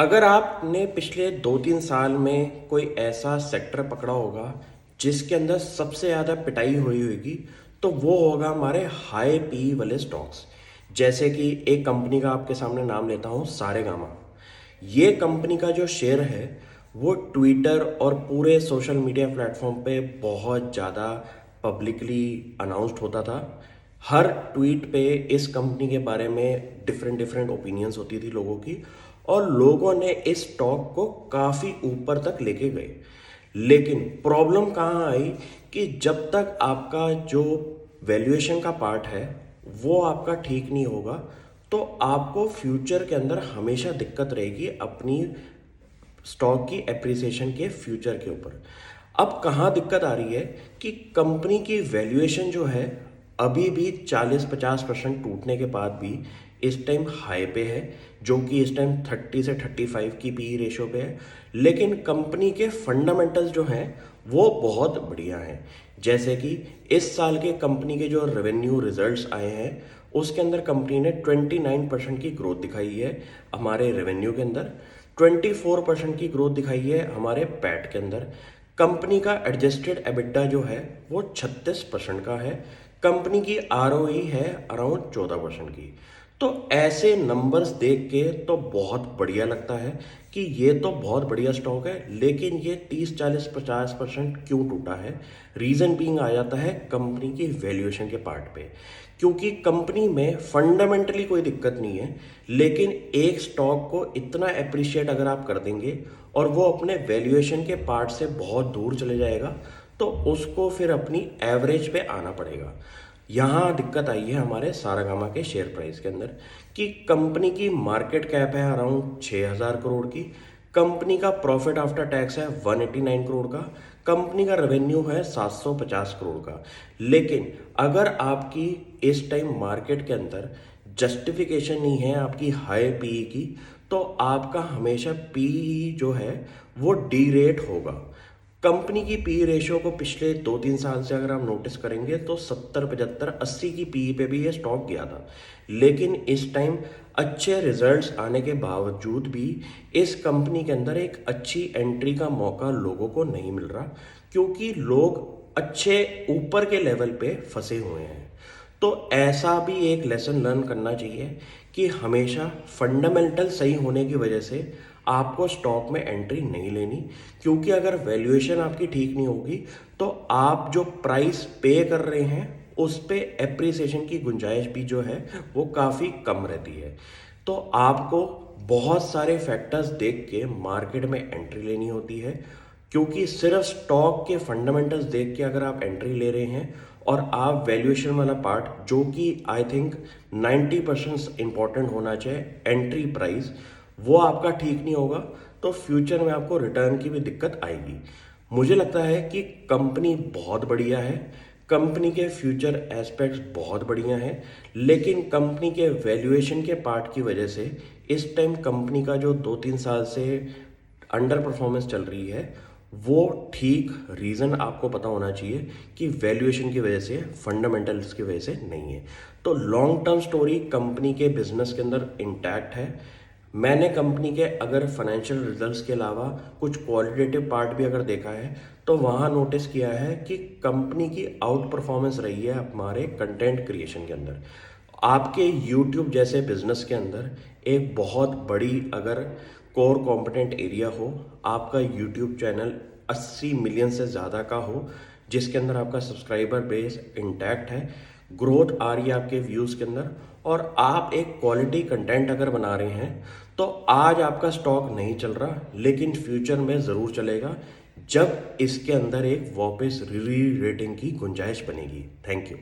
अगर आपने पिछले 2-3 साल में कोई ऐसा सेक्टर पकड़ा होगा जिसके अंदर सबसे ज़्यादा पिटाई हुई होगी, तो वो होगा हमारे हाई पी वाले स्टॉक्स। जैसे कि एक कंपनी का आपके सामने नाम लेता हूँ, सारेगामा। ये कंपनी का जो शेयर है वो ट्विटर और पूरे सोशल मीडिया प्लेटफॉर्म पे बहुत ज़्यादा पब्लिकली अनाउंस्ड होता था। हर ट्वीट पे इस कंपनी के बारे में डिफरेंट डिफरेंट ओपिनियंस होती थी लोगों की, और लोगों ने इस स्टॉक को काफ़ी ऊपर तक लेके गए। लेकिन प्रॉब्लम कहाँ आई कि जब तक आपका जो वैल्यूएशन का पार्ट है वो आपका ठीक नहीं होगा, तो आपको फ्यूचर के अंदर हमेशा दिक्कत रहेगी अपनी स्टॉक की एप्रिसिएशन के फ्यूचर के ऊपर। अब कहाँ दिक्कत आ रही है कि कंपनी की वैल्यूएशन जो है अभी भी 40-50% टूटने के बाद भी इस टाइम हाई पे है, जो कि इस टाइम 30 से 35 की पी रेशो पे है। लेकिन कंपनी के फंडामेंटल्स जो हैं वो बहुत बढ़िया हैं। जैसे कि इस साल के कंपनी के जो रेवेन्यू रिजल्ट्स आए हैं उसके अंदर कंपनी ने 29% की ग्रोथ दिखाई है हमारे रेवेन्यू के अंदर, 24% की ग्रोथ दिखाई है हमारे पैट के अंदर। कंपनी का एडजस्टेड एबिटा जो है वो 36% का है। कंपनी की आरओई है अराउंड 14% की। तो ऐसे नंबर्स देख के तो बहुत बढ़िया लगता है कि ये तो बहुत बढ़िया स्टॉक है, लेकिन ये 30-40-50% क्यों टूटा है। रीज़न बीइंग आ जाता है कंपनी की वैल्यूएशन के पार्ट पे, क्योंकि कंपनी में फंडामेंटली कोई दिक्कत नहीं है, लेकिन एक स्टॉक को इतना अप्रिशिएट अगर आप कर देंगे और वो अपने वैल्यूएशन के पार्ट से बहुत दूर चले जाएगा, तो उसको फिर अपनी एवरेज पे आना पड़ेगा। यहाँ दिक्कत आई है हमारे सारेगामा के शेयर प्राइस के अंदर कि कंपनी की मार्केट कैप है अराउंड 6,000 करोड़ की, कंपनी का प्रॉफिट आफ्टर टैक्स है 189 करोड़ का, कंपनी का रेवेन्यू है 750 करोड़ का। लेकिन अगर आपकी इस टाइम मार्केट के अंदर जस्टिफिकेशन नहीं है आपकी हाई पीई की, तो आपका हमेशा पीई जो है वो डी रेट होगा। कंपनी की पी रेशियो को पिछले 2-3 साल से अगर आप नोटिस करेंगे तो 70-75-80 की पी पे भी ये स्टॉक गया था। लेकिन इस टाइम अच्छे रिजल्ट्स आने के बावजूद भी इस कंपनी के अंदर एक अच्छी एंट्री का मौका लोगों को नहीं मिल रहा, क्योंकि लोग अच्छे ऊपर के लेवल पे फंसे हुए हैं। तो ऐसा भी एक लेसन लर्न करना चाहिए कि हमेशा फंडामेंटल सही होने की वजह से आपको स्टॉक में एंट्री नहीं लेनी, क्योंकि अगर वैल्यूएशन आपकी ठीक नहीं होगी तो आप जो प्राइस पे कर रहे हैं उस पे एप्रिसिएशन की गुंजाइश भी जो है वो काफ़ी कम रहती है। तो आपको बहुत सारे फैक्टर्स देख के मार्केट में एंट्री लेनी होती है, क्योंकि सिर्फ स्टॉक के फंडामेंटल्स देख के अगर आप एंट्री ले रहे हैं और आप वैल्यूएशन वाला पार्ट, जो कि आई थिंक 90% इंपॉर्टेंट होना चाहिए, एंट्री प्राइस, वो आपका ठीक नहीं होगा, तो फ्यूचर में आपको रिटर्न की भी दिक्कत आएगी। मुझे लगता है कि कंपनी बहुत बढ़िया है, कंपनी के फ्यूचर एस्पेक्ट्स बहुत बढ़िया हैं, लेकिन कंपनी के वैल्यूएशन के पार्ट की वजह से इस टाइम कंपनी का जो 2-3 साल से अंडर परफॉर्मेंस चल रही है वो ठीक रीज़न आपको पता होना चाहिए कि वैल्यूएशन की वजह से, फंडामेंटल्स की वजह से नहीं है। तो लॉन्ग टर्म स्टोरी कंपनी के बिजनेस के अंदर इंटैक्ट है। मैंने कंपनी के अगर फाइनेंशियल रिजल्ट्स के अलावा कुछ क्वालिटेटिव पार्ट भी अगर देखा है तो वहाँ नोटिस किया है कि कंपनी की आउट परफॉर्मेंस रही है हमारे कंटेंट क्रिएशन के अंदर। आपके यूट्यूब जैसे बिजनेस के अंदर एक बहुत बड़ी अगर कोर कॉम्पिटेंट एरिया हो, आपका यूट्यूब चैनल 80 मिलियन से ज़्यादा का हो, जिसके अंदर आपका सब्सक्राइबर बेस इंटैक्ट है, ग्रोथ आ रही है आपके व्यूज़ के अंदर, और आप एक क्वालिटी कंटेंट अगर बना रहे हैं, तो आज आपका स्टॉक नहीं चल रहा, लेकिन फ्यूचर में ज़रूर चलेगा जब इसके अंदर एक वापस री रेटिंग की गुंजाइश बनेगी। Thank you.